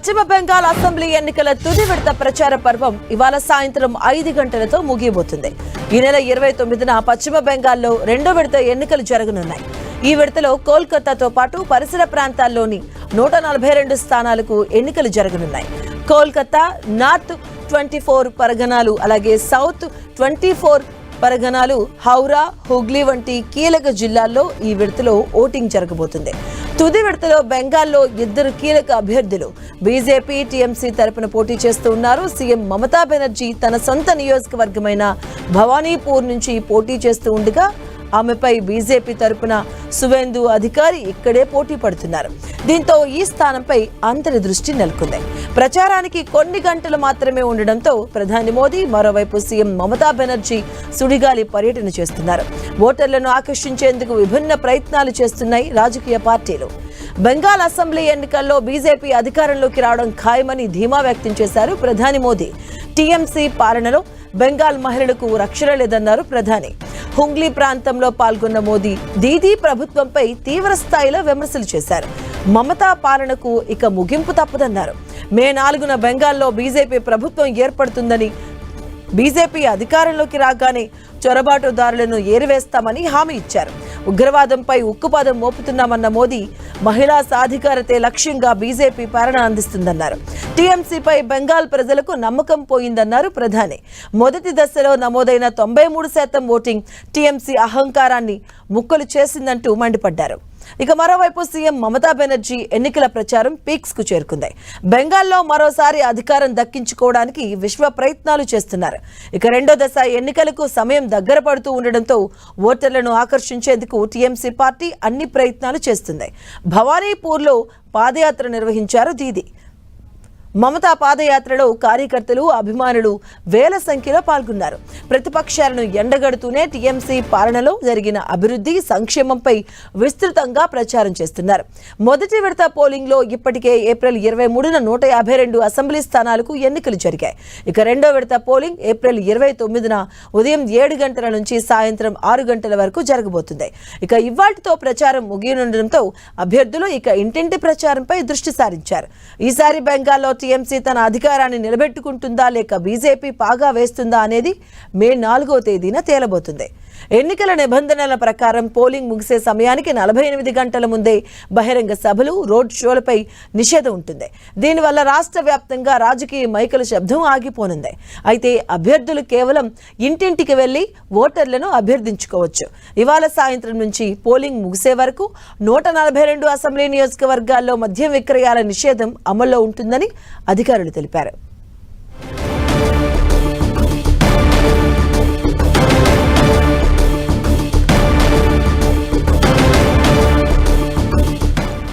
పశ్చిమ బెంగాల్ అసెంబ్లీ ఎన్నికల తుది విడత ప్రచార పర్వం ఇవాళ సాయంత్రం 5 గంటలతో ముగియబోతుంది. ఈ నెల 29న పశ్చిమ బెంగాల్లో రెండో విడత ఎన్నికలు జరగనున్నాయి. ఈ విడతలో కోల్కతాతో పాటు పరిసర ప్రాంతాల్లోని 142 స్థానాలకు ఎన్నికలు జరగనున్నాయి. కోల్కతా నార్త్ 24 పరగణాలు, అలాగే సౌత్ 24 పరగణాలు, హౌరా, హుగ్లీ వంటి కీలక జిల్లాల్లో ఈ విడతలో ఓటింగ్ జరగబోతుంది. తుది విడతలో బెంగాల్లో 2 కీలక అభ్యర్థులు బీజేపీ, టీఎంసీ తరపున పోటీ చేస్తూ ఉన్నారు. సీఎం మమతా బెనర్జీ తన సొంత నియోజకవర్గమైన భవానీపూర్ నుంచి పోటీ చేస్తూ ఉండగా ఆమెపై బీజేపీ తరపున సువేందు అధికారి ఇక్కడే పోటీ పడుతున్నారు. దీంతో ఈ స్థానంపై అందరి దృష్టి నెలకొంది. ప్రచారానికి కొన్ని గంటలు మాత్రమే ఉండడంతో ప్రధాని మోదీ, మరోవైపు సీఎం మమతా బెనర్జీ సుడిగాలి పర్యటన చేస్తున్నారు. ఓటర్లను ఆకర్షించేందుకు విభిన్న ప్రయత్నాలు చేస్తున్నాయి రాజకీయ పార్టీలు. బెంగాల్ అసెంబ్లీ ఎన్నికల్లో బీజేపీ అధికారంలోకి రావడం ఖాయమని ధీమా వ్యక్తం చేశారు ప్రధాని మోదీ. టీఎంసీ పాలనలో బెంగాల్ మహిళలకు రక్షణ లేదన్నారు ప్రధాని. హుగ్లీ ప్రాంతంలో పాల్గొన్న మోదీ దీదీ ప్రభుత్వంపై తీవ్ర స్థాయిలో విమర్శలు చేశారు. మమతా పాలనకు ఇక ముగింపు తప్పదన్నారు. మే 4న బెంగాల్లో బీజేపీ ప్రభుత్వం ఏర్పడుతుందని, బీజేపీ అధికారంలోకి రాగానే చొరబాటుదారులను ఏరివేస్తామని హామీ ఇచ్చారు. ఉగ్రవాదంపై ఉక్కుపాదం మోపుతున్నామన్న మోదీ మహిళా సాధికారతే లక్ష్యంగా బీజేపీ పాలన అందిస్తుందన్నారు. టీఎంసీపై బెంగాల్ ప్రజలకు నమ్మకం పోయిందన్నారు ప్రధాని. మొదటి దశలో నమోదైన 93% ఓటింగ్ టీఎంసీ అహంకారాన్ని ముక్కలు చేసిందంటూ మండిపడ్డారు. ఇక మరోవైపు సీఎం మమతా బెనర్జీ ఎన్నికల ప్రచారం పీక్స్ కు చేరుకుంది. బెంగాల్లో మరోసారి అధికారం దక్కించుకోవడానికి విశ్వ ప్రయత్నాలు చేస్తున్నారు. ఇక రెండో దశ ఎన్నికలకు సమయం దగ్గర పడుతూ ఉండడంతో ఓటర్లను ఆకర్షించేందుకు టీఎంసీ పార్టీ అన్ని ప్రయత్నాలు చేస్తుంది. భవానీపూర్లో పాదయాత్ర నిర్వహించారు దీదీ. మమతా పాదయాత్రలో కార్యకర్తలు, అభిమానులు వేల సంఖ్యలో పాల్గొన్నారు. ప్రతిపక్షాలను ఎండగడుతూనే టీఎంసీ పాలనలో జరిగిన అభివృద్ధి, సంక్షేమంపై విస్తృతంగా ప్రచారం చేస్తున్నారు. మొదటి విడత పోలింగ్లో ఇప్పటికే ఏప్రిల్ 23న 152 అసెంబ్లీ స్థానాలకు ఎన్నికలు జరిగాయి. ఇక రెండో విడత పోలింగ్ ఏప్రిల్ 29న ఉదయం 7 గంటల నుంచి సాయంత్రం 6 గంటల వరకు జరగబోతుంది. ఇక ఇవాళ్టితో ప్రచారం ముగియనుండడంతో అభ్యర్థులు ఇక ఇంటింటి ప్రచారంపై దృష్టి సారించారు. ఈసారి బెంగాల్లో టీఎంసీ తన అధికారాన్ని నిలబెట్టుకుంటుందా లేక బీజేపీ పాగా వేస్తుందా అనేది మే 4వ తేదీన తేలబోతుంది. ఎన్నికల నిబంధనల ప్రకారం పోలింగ్ ముగిసే సమయానికి 48 గంటల ముందే బహిరంగ సభలు, రోడ్ షోలపై నిషేధం ఉంటుంది. దీనివల్ల రాష్ట్ర వ్యాప్తంగా రాజకీయ మైకుల శబ్దం ఆగిపోనుంది. అయితే అభ్యర్థులు కేవలం ఇంటింటికి వెళ్లి ఓటర్లను అభ్యర్థించుకోవచ్చు. ఇవాళ సాయంత్రం నుంచి పోలింగ్ ముగిసే వరకు 142 అసెంబ్లీ నియోజకవర్గాల్లో మద్యం విక్రయాల నిషేధం అమల్లో ఉంటుందని అధికారులు తెలిపారు.